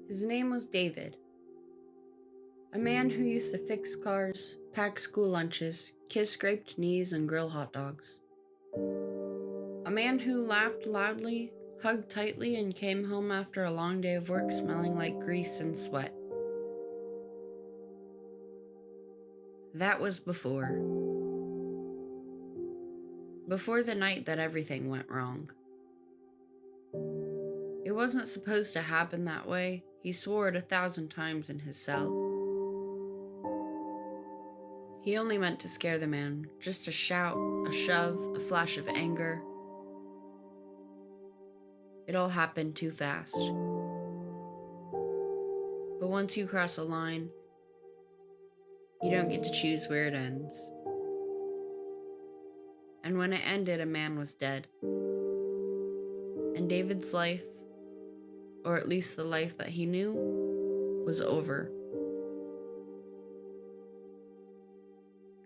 His name was David, a man who used to fix cars, pack school lunches, kiss scraped knees, and grill hot dogs. A man who laughed loudly, hugged tightly, and came home after a long day of work smelling like grease and sweat. That was before. Before the night that everything went wrong. It wasn't supposed to happen that way. He swore it 1,000 times in his cell. He only meant to scare the man, just a shout, a shove, a flash of anger. It all happened too fast. But once you cross a line, you don't get to choose where it ends. And when it ended, a man was dead. And David's life, or at least the life that he knew, was over.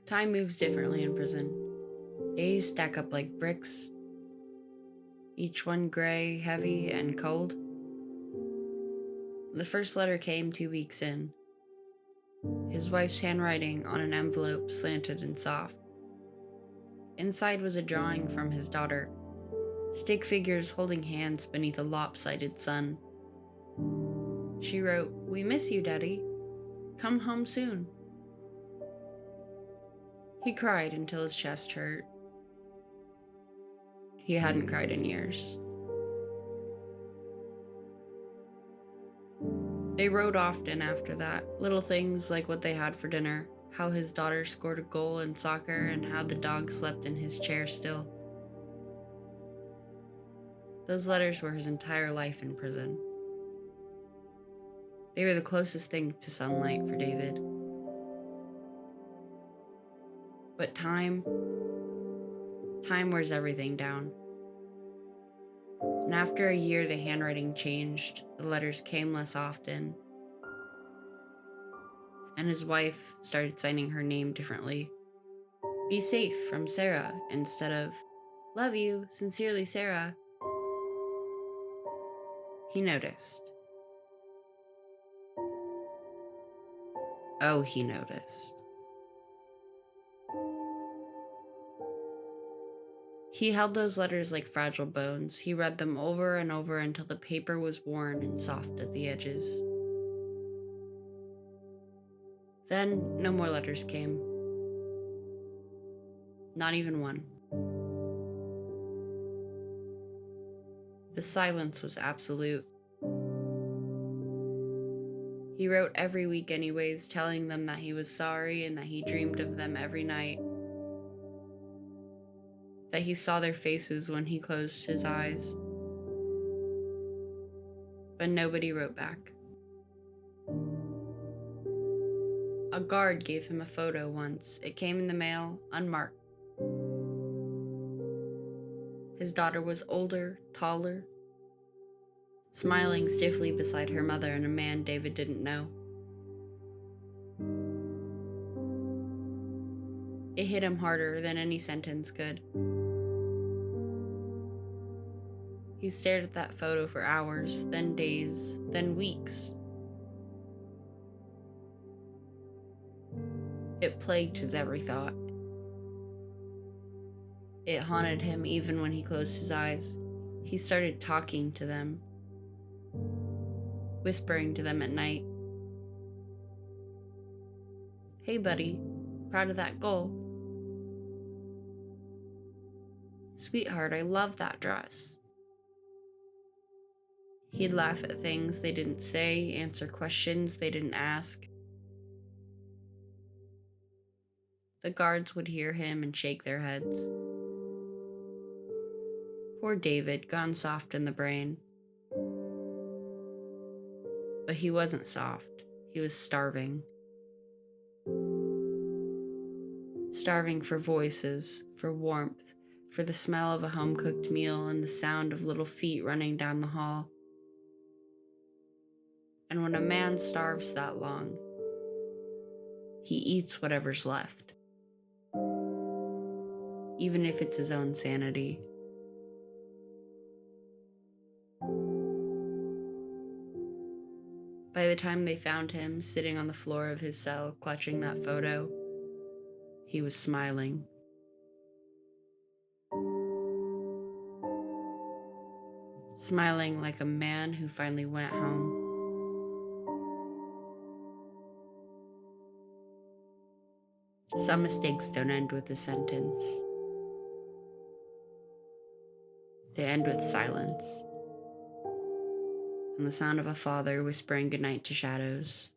Time moves differently in prison. Days stack up like bricks, each one gray, heavy, and cold. The first letter came 2 weeks in. His wife's handwriting on an envelope slanted and soft. Inside was a drawing from his daughter, stick figures holding hands beneath a lopsided sun. She wrote, "We miss you, Daddy. Come home soon." He cried until his chest hurt. He hadn't cried in years. They wrote often after that, little things like what they had for dinner, how his daughter scored a goal in soccer, and how the dog slept in his chair still. Those letters were his entire life in prison. They were the closest thing to sunlight for David. But time wears everything down. And after a year, the handwriting changed, the letters came less often, and his wife started signing her name differently. "Be safe from Sarah," instead of "Love you, sincerely, Sarah." He noticed. Oh, he noticed. He held those letters like fragile bones. He read them over and over until the paper was worn and soft at the edges. Then no more letters came. Not even one. The silence was absolute. He wrote every week anyways, telling them that he was sorry and that he dreamed of them every night. That he saw their faces when he closed his eyes. But nobody wrote back. A guard gave him a photo once. It came in the mail, unmarked. His daughter was older, taller, smiling stiffly beside her mother and a man David didn't know. It hit him harder than any sentence could. He stared at that photo for hours, then days, then weeks. It plagued his every thought. It haunted him even when he closed his eyes. He started talking to them, whispering to them at night. "Hey, buddy, proud of that goal?" "Sweetheart, I love that dress." He'd laugh at things they didn't say, answer questions they didn't ask. The guards would hear him and shake their heads. Poor David, gone soft in the brain. But he wasn't soft. He was starving. Starving for voices, for warmth, for the smell of a home-cooked meal and the sound of little feet running down the hall. And when a man starves that long, he eats whatever's left, even if it's his own sanity. By the time they found him sitting on the floor of his cell clutching that photo, he was smiling. Smiling like a man who finally went home. Some mistakes don't end with a sentence. They end with silence and the sound of a father whispering goodnight to shadows.